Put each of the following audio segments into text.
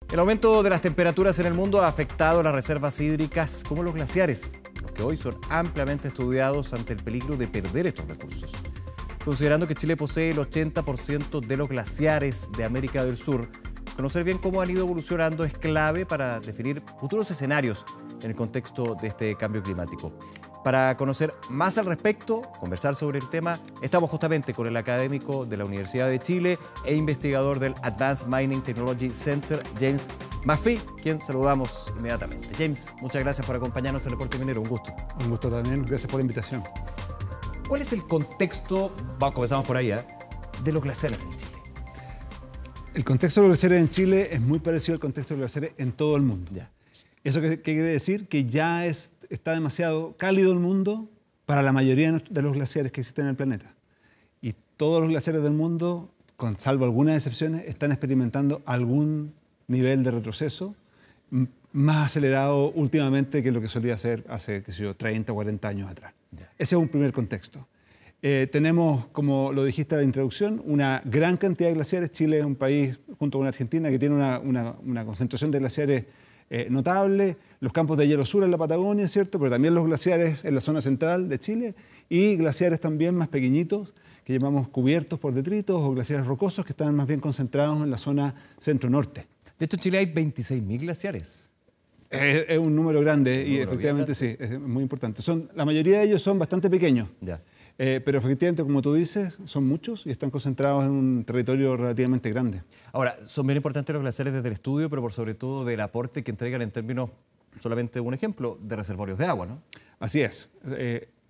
El aumento de las temperaturas en el mundo ha afectado las reservas hídricas como los glaciares, los que hoy son ampliamente estudiados ante el peligro de perder estos recursos. Considerando que Chile posee el 80% de los glaciares de América del Sur, conocer bien cómo han ido evolucionando es clave para definir futuros escenarios en el contexto de este cambio climático. Para conocer más al respecto, conversar sobre el tema, estamos justamente con el académico de la Universidad de Chile e investigador del Advanced Mining Technology Center, James McPhee, quien saludamos inmediatamente. James, muchas gracias por acompañarnos en el Reporte Minero, un gusto. Un gusto también, gracias por la invitación. ¿Cuál es el contexto, comenzamos por ahí, de los glaciares en Chile? El contexto de los glaciares en Chile es muy parecido al contexto de los glaciares en todo el mundo. Ya. ¿Eso qué quiere decir? Que ya está demasiado cálido el mundo para la mayoría de los glaciares que existen en el planeta. Y todos los glaciares del mundo, salvo algunas excepciones, están experimentando algún nivel de retroceso más acelerado últimamente que lo que solía ser hace, 30 o 40 años atrás. Ya. Ese es un primer contexto. Tenemos, como lo dijiste en la introducción, una gran cantidad de glaciares. Chile es un país, junto con Argentina, que tiene una concentración de glaciares notable, los campos de hielo sur en la Patagonia, ¿cierto? Pero también los glaciares en la zona central de Chile y glaciares también más pequeñitos que llamamos cubiertos por detritos o glaciares rocosos que están más bien concentrados en la zona centro-norte. De hecho, en Chile hay 26.000 glaciares. Es un número grande y efectivamente sí, es muy importante. La mayoría de ellos son bastante pequeños. Ya. Pero efectivamente, como tú dices, son muchos y están concentrados en un territorio relativamente grande. Ahora, son bien importantes los glaciares desde el estudio, pero por sobre todo del aporte que entregan en términos, solamente un ejemplo, de reservorios de agua, ¿no? Así es.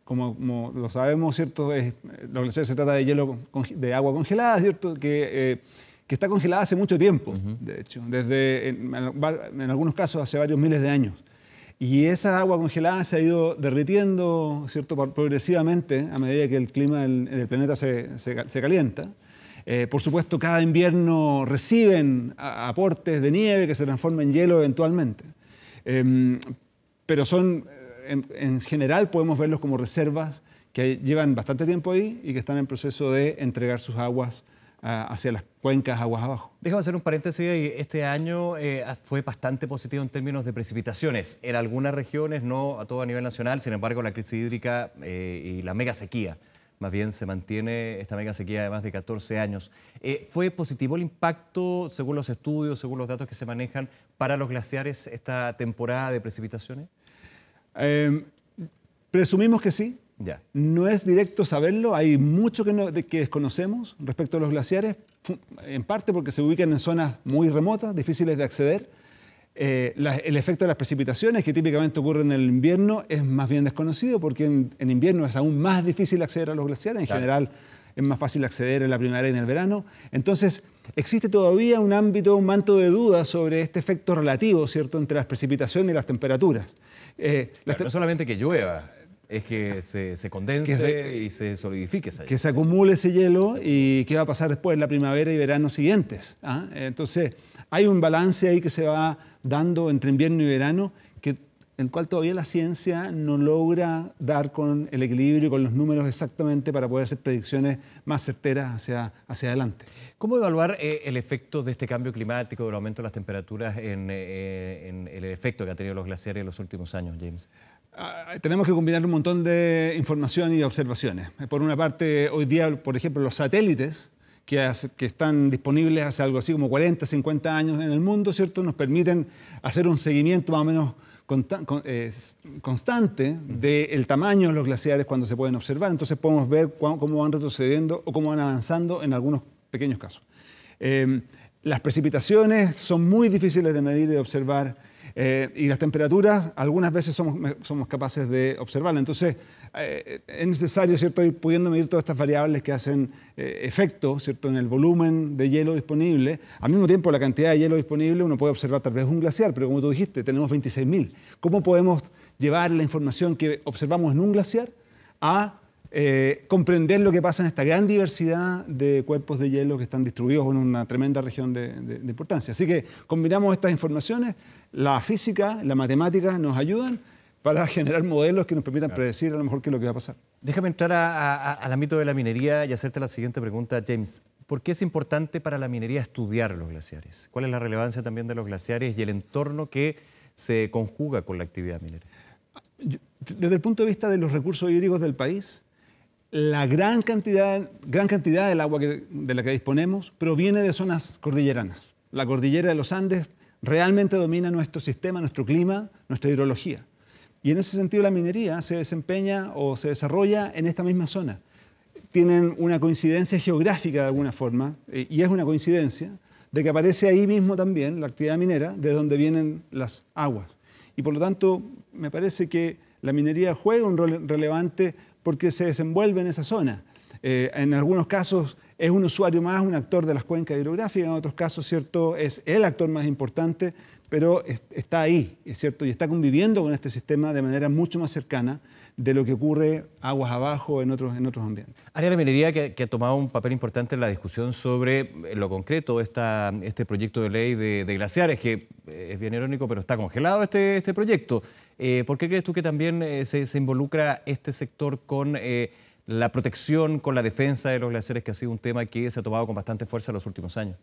Como lo sabemos, ¿cierto? Los glaciares se trata de hielo, de agua congelada, ¿cierto? Que está congelada hace mucho tiempo, de hecho, desde en algunos casos hace varios miles de años. Y esa agua congelada se ha ido derritiendo, ¿cierto? Progresivamente a medida que el clima del planeta se calienta. Por supuesto, cada invierno reciben aportes de nieve que se transforman en hielo eventualmente. Pero en general podemos verlos como reservas que llevan bastante tiempo ahí y que están en proceso de entregar sus aguas hacia las cuencas aguas abajo. Déjame hacer un paréntesis. Este año fue bastante positivo en términos de precipitaciones. En algunas regiones, no a todo a nivel nacional, sin embargo la crisis hídrica y la mega sequía, más bien se mantiene esta mega sequía de más de 14 años. ¿Fue positivo el impacto, según los estudios, según los datos que se manejan, para los glaciares esta temporada de precipitaciones? Presumimos que sí. Ya. No es directo saberlo, hay mucho que desconocemos respecto a los glaciares, en parte porque se ubican en zonas muy remotas, difíciles de acceder. El efecto de las precipitaciones, que típicamente ocurre en el invierno, es más bien desconocido porque en invierno es aún más difícil acceder a los glaciares. En general es más fácil acceder en la primavera y en el verano. Entonces existe todavía un manto de dudas sobre este efecto relativo, ¿cierto?, entre las precipitaciones y las temperaturas. No solamente que llueva, es que se condense y se solidifique esa hielo. Que se acumule ese hielo y qué va a pasar después en la primavera y verano siguientes. Entonces, hay un balance ahí que se va dando entre invierno y verano, el cual todavía la ciencia no logra dar con el equilibrio y con los números exactamente para poder hacer predicciones más certeras hacia adelante. ¿Cómo evaluar el efecto de este cambio climático, del aumento de las temperaturas en el efecto que han tenido los glaciares en los últimos años, James? Tenemos que combinar un montón de información y observaciones. Por una parte, hoy día, por ejemplo, los satélites que están disponibles hace algo así como 40, 50 años en el mundo, ¿cierto?, nos permiten hacer un seguimiento más o menos constante del tamaño de los glaciares cuando se pueden observar. Entonces podemos ver cómo van retrocediendo o cómo van avanzando en algunos pequeños casos. Las precipitaciones son muy difíciles de medir y de observar. Y las temperaturas algunas veces somos capaces de observarlas. Entonces es necesario, ¿cierto?, ir pudiendo medir todas estas variables que hacen efecto, ¿cierto?, en el volumen de hielo disponible. Al mismo tiempo, la cantidad de hielo disponible uno puede observar tal vez un glaciar, pero como tú dijiste, tenemos 26.000. ¿Cómo podemos llevar la información que observamos en un glaciar a comprender lo que pasa en esta gran diversidad de cuerpos de hielo que están distribuidos en una tremenda región de importancia? Así que combinamos estas informaciones, la física, la matemática nos ayudan para generar modelos que nos permitan predecir a lo mejor qué es lo que va a pasar. Déjame entrar al ámbito de la minería y hacerte la siguiente pregunta, James. ¿Por qué es importante para la minería estudiar los glaciares? ¿Cuál es la relevancia también de los glaciares y el entorno que se conjuga con la actividad minera? Desde el punto de vista de los recursos hídricos del país, la gran cantidad del agua de la que disponemos proviene de zonas cordilleranas. La cordillera de los Andes realmente domina nuestro sistema, nuestro clima, nuestra hidrología. Y en ese sentido la minería se desempeña o se desarrolla en esta misma zona. Tienen una coincidencia geográfica de alguna forma, y es una coincidencia, de que aparece ahí mismo también la actividad minera, de donde vienen las aguas. Y por lo tanto, me parece que la minería juega un rol relevante porque se desenvuelve en esa zona. En algunos casos es un usuario más, un actor de las cuencas hidrográficas, en otros casos, ¿cierto?, es el actor más importante, pero está ahí, ¿es cierto?, y está conviviendo con este sistema de manera mucho más cercana de lo que ocurre aguas abajo en otros ambientes. Área de la minería que ha tomado un papel importante en la discusión sobre lo concreto, este proyecto de ley de glaciares, que es bien irónico, pero está congelado este proyecto. ¿Por qué crees tú que también se involucra este sector con la protección, con la defensa de los glaciares, que ha sido un tema que se ha tomado con bastante fuerza en los últimos años?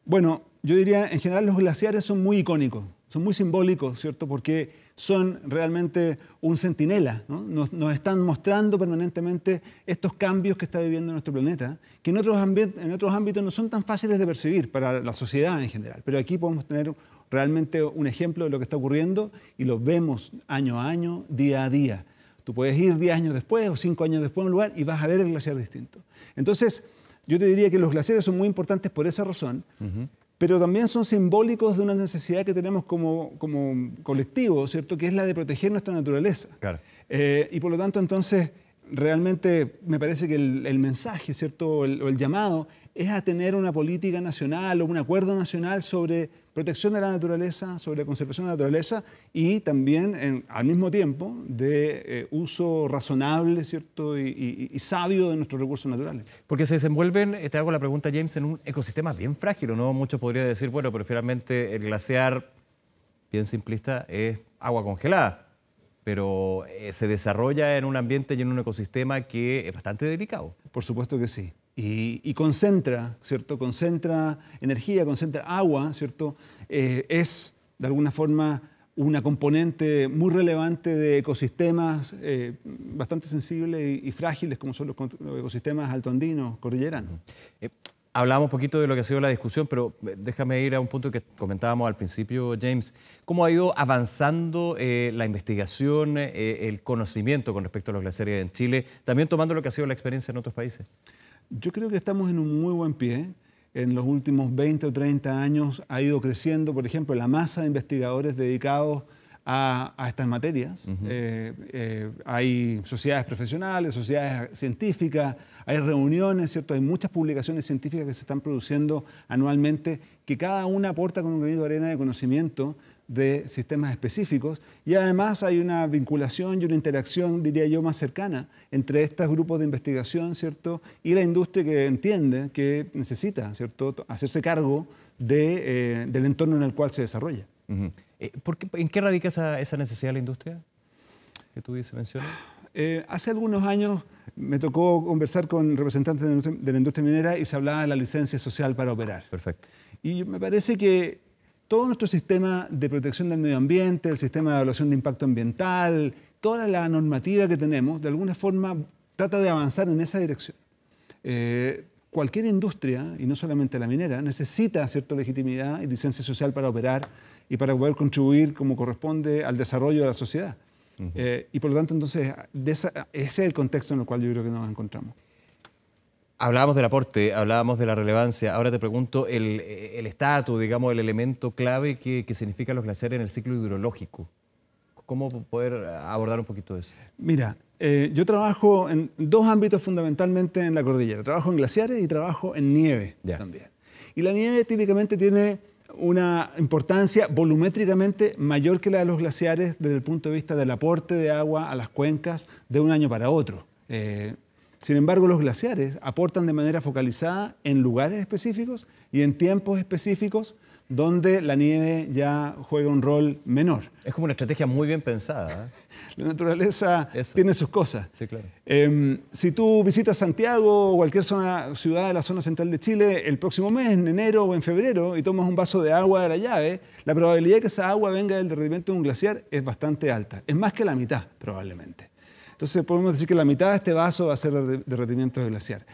Bueno, yo diría, en general los glaciares son muy icónicos, son muy simbólicos, ¿cierto? Porque son realmente un centinela, ¿no? Nos están mostrando permanentemente estos cambios que está viviendo nuestro planeta, que en otros ámbitos no son tan fáciles de percibir para la sociedad en general. Pero aquí podemos tener realmente un ejemplo de lo que está ocurriendo y lo vemos año a año, día a día. Tú puedes ir 10 años después o 5 años después a un lugar y vas a ver el glaciar distinto. Entonces, yo te diría que los glaciares son muy importantes por esa razón, pero también son simbólicos de una necesidad que tenemos como colectivo, ¿cierto?, que es la de proteger nuestra naturaleza. Claro. Y por lo tanto, entonces, realmente me parece que el mensaje, ¿cierto?, o el llamado es a tener una política nacional o un acuerdo nacional sobre protección de la naturaleza, sobre conservación de la naturaleza y también, al mismo tiempo, de uso razonable, ¿cierto?, y sabio de nuestros recursos naturales. Porque se desenvuelven, te hago la pregunta, James, en un ecosistema bien frágil, ¿no? Muchos podrían decir, bueno, pero finalmente el glaciar, bien simplista, es agua congelada, pero se desarrolla en un ambiente y en un ecosistema que es bastante delicado. Por supuesto que sí. Y concentra, ¿cierto? Concentra energía, concentra agua, ¿cierto? Es, de alguna forma, una componente muy relevante de ecosistemas bastante sensibles y frágiles, como son los ecosistemas altoandinos, cordilleranos. Hablamos un poquito de lo que ha sido la discusión, pero déjame ir a un punto que comentábamos al principio, James. ¿Cómo ha ido avanzando la investigación, el conocimiento con respecto a los glaciares en Chile, también tomando lo que ha sido la experiencia en otros países? Yo creo que estamos en un muy buen pie. En los últimos 20 o 30 años ha ido creciendo, por ejemplo, la masa de investigadores dedicados a estas materias. Hay sociedades profesionales, sociedades científicas, hay reuniones, ¿cierto? Hay muchas publicaciones científicas que se están produciendo anualmente, que cada una aporta con un granito de arena de conocimiento de sistemas específicos, y además hay una vinculación y una interacción, diría yo, más cercana entre estos grupos de investigación, ¿cierto?, y la industria, que entiende que necesita, ¿cierto?, hacerse cargo del entorno en el cual se desarrolla. ¿En qué radica esa necesidad de la industria que tú mencionas? Hace algunos años me tocó conversar con representantes de la industria minera y se hablaba de la licencia social para operar. Perfecto. Y me parece que todo nuestro sistema de protección del medio ambiente, el sistema de evaluación de impacto ambiental, toda la normativa que tenemos, de alguna forma trata de avanzar en esa dirección. Cualquier industria, y no solamente la minera, necesita cierta legitimidad y licencia social para operar y para poder contribuir como corresponde al desarrollo de la sociedad. Y por lo tanto, entonces, ese es el contexto en el cual yo creo que nos encontramos. Hablábamos del aporte, hablábamos de la relevancia. Ahora te pregunto el estatus, digamos, el elemento clave que significan los glaciares en el ciclo hidrológico. ¿Cómo poder abordar un poquito eso? Mira, yo trabajo en dos ámbitos fundamentalmente en la cordillera. Trabajo en glaciares y trabajo en nieve también. Y la nieve típicamente tiene una importancia volumétricamente mayor que la de los glaciares desde el punto de vista del aporte de agua a las cuencas de un año para otro. Sin embargo, los glaciares aportan de manera focalizada en lugares específicos y en tiempos específicos donde la nieve ya juega un rol menor. Es como una estrategia muy bien pensada, ¿eh? La naturaleza tiene sus cosas. Sí, claro. Si tú visitas Santiago o cualquier ciudad de la zona central de Chile el próximo mes, en enero o en febrero, y tomas un vaso de agua de la llave, la probabilidad de que esa agua venga del derretimiento de un glaciar es bastante alta. Es más que la mitad, probablemente. Entonces podemos decir que la mitad de este vaso va a ser derretimiento de glaciar.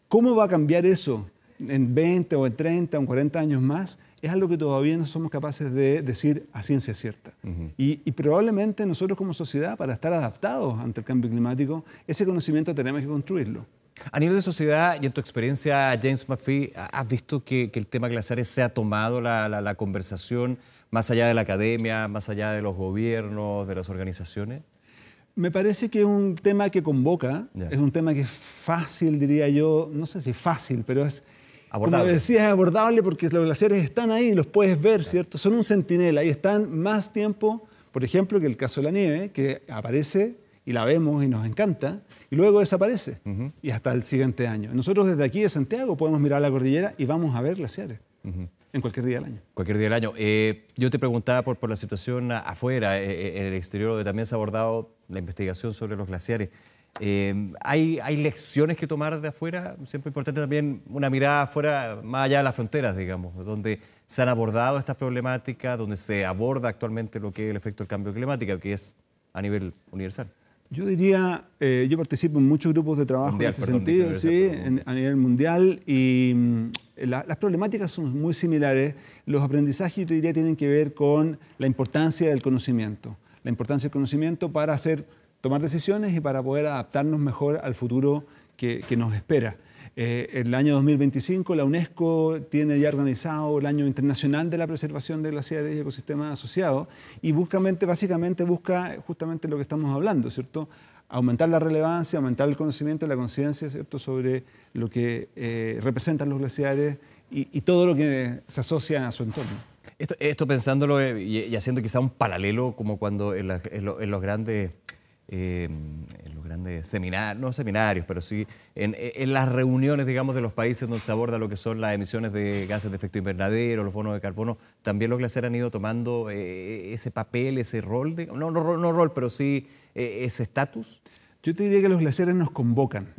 ¿Cómo va a cambiar eso en 20 o en 30 o en 40 años más? Es algo que todavía no somos capaces de decir a ciencia cierta. Y probablemente nosotros como sociedad, para estar adaptados ante el cambio climático, ese conocimiento tenemos que construirlo. A nivel de sociedad y en tu experiencia, James McPhee, ¿has visto que el tema glaciares se ha tomado la conversación más allá de la academia, más allá de los gobiernos, de las organizaciones? Me parece que es un tema que convoca, es un tema que es fácil, diría yo, no sé si fácil, pero es... Abordable. Como decía, es abordable porque los glaciares están ahí, los puedes ver, ¿cierto? Son un centinela y están más tiempo, por ejemplo, que el caso de la nieve, que aparece y la vemos y nos encanta, y luego desaparece, y hasta el siguiente año. Nosotros desde aquí de Santiago podemos mirar la cordillera y vamos a ver glaciares en cualquier día del año. Cualquier día del año. Yo te preguntaba por la situación afuera, en el exterior, donde también se ha abordado la investigación sobre los glaciares. ¿Hay lecciones que tomar de afuera? Siempre es importante también una mirada afuera, más allá de las fronteras, digamos, donde se han abordado estas problemáticas, donde se aborda actualmente lo que es el efecto del cambio climático, que es a nivel universal. Yo diría, yo participo en muchos grupos de trabajo mundial, en este sentido, sí, a nivel mundial, y las problemáticas son muy similares. Los aprendizajes, yo te diría, tienen que ver con la importancia del conocimiento. La importancia del conocimiento para tomar decisiones y para poder adaptarnos mejor al futuro que nos espera. El año 2025 la UNESCO tiene ya organizado el Año Internacional de la Preservación de Glaciares y Ecosistemas Asociados y básicamente busca justamente lo que estamos hablando, ¿cierto? Aumentar la relevancia, aumentar el conocimiento y la conciencia, ¿cierto?, sobre lo que representan los glaciares y todo lo que se asocia a su entorno. Esto pensándolo y haciendo quizá un paralelo como cuando en los grandes seminarios, no seminarios, pero sí en las reuniones, digamos, de los países donde se aborda lo que son las emisiones de gases de efecto invernadero, los bonos de carbono, también los glaciares han ido tomando ese papel, ese rol, no rol, pero sí ese estatus. Yo te diría que los glaciares nos convocan,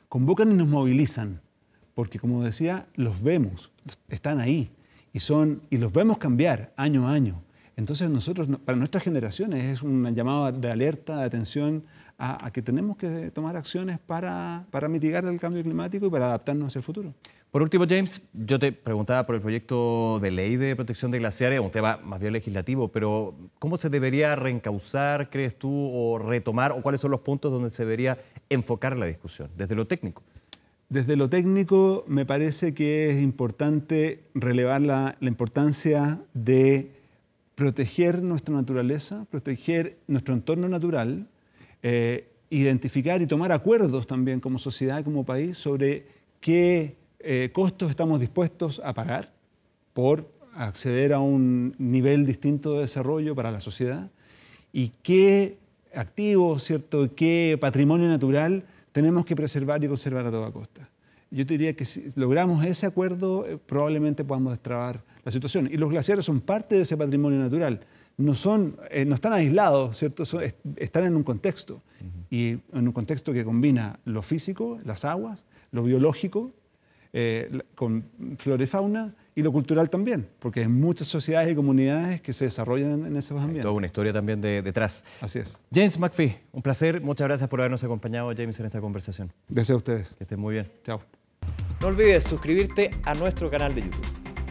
convocan y nos movilizan, porque como decía, los vemos, están ahí y los vemos cambiar año a año. Entonces nosotros, para nuestras generaciones, es una llamada de alerta, de atención a que tenemos que tomar acciones para mitigar el cambio climático y para adaptarnos hacia el futuro. Por último, James, yo te preguntaba por el proyecto de ley de protección de glaciares, un tema más bien legislativo, pero ¿cómo se debería reencauzar, crees tú, o retomar, o cuáles son los puntos donde se debería enfocar la discusión, desde lo técnico? Desde lo técnico, me parece que es importante relevar la importancia de proteger nuestra naturaleza, proteger nuestro entorno natural, identificar y tomar acuerdos también como sociedad, como país, sobre qué costos estamos dispuestos a pagar por acceder a un nivel distinto de desarrollo para la sociedad y qué activos, ¿cierto?, qué patrimonio natural tenemos que preservar y conservar a toda costa. Yo te diría que si logramos ese acuerdo, probablemente podamos destrabar la situación. Y los glaciares son parte de ese patrimonio natural. No están aislados, ¿cierto? Están en un contexto. Y en un contexto que combina lo físico, las aguas, lo biológico, con flora y fauna, y lo cultural también, porque hay muchas sociedades y comunidades que se desarrollan en esos ambientes. Toda una historia también detrás. Así es. James McPhee, un placer. Muchas gracias por habernos acompañado, James, en esta conversación. Gracias a ustedes. Que estén muy bien. Chao. No olvides suscribirte a nuestro canal de YouTube.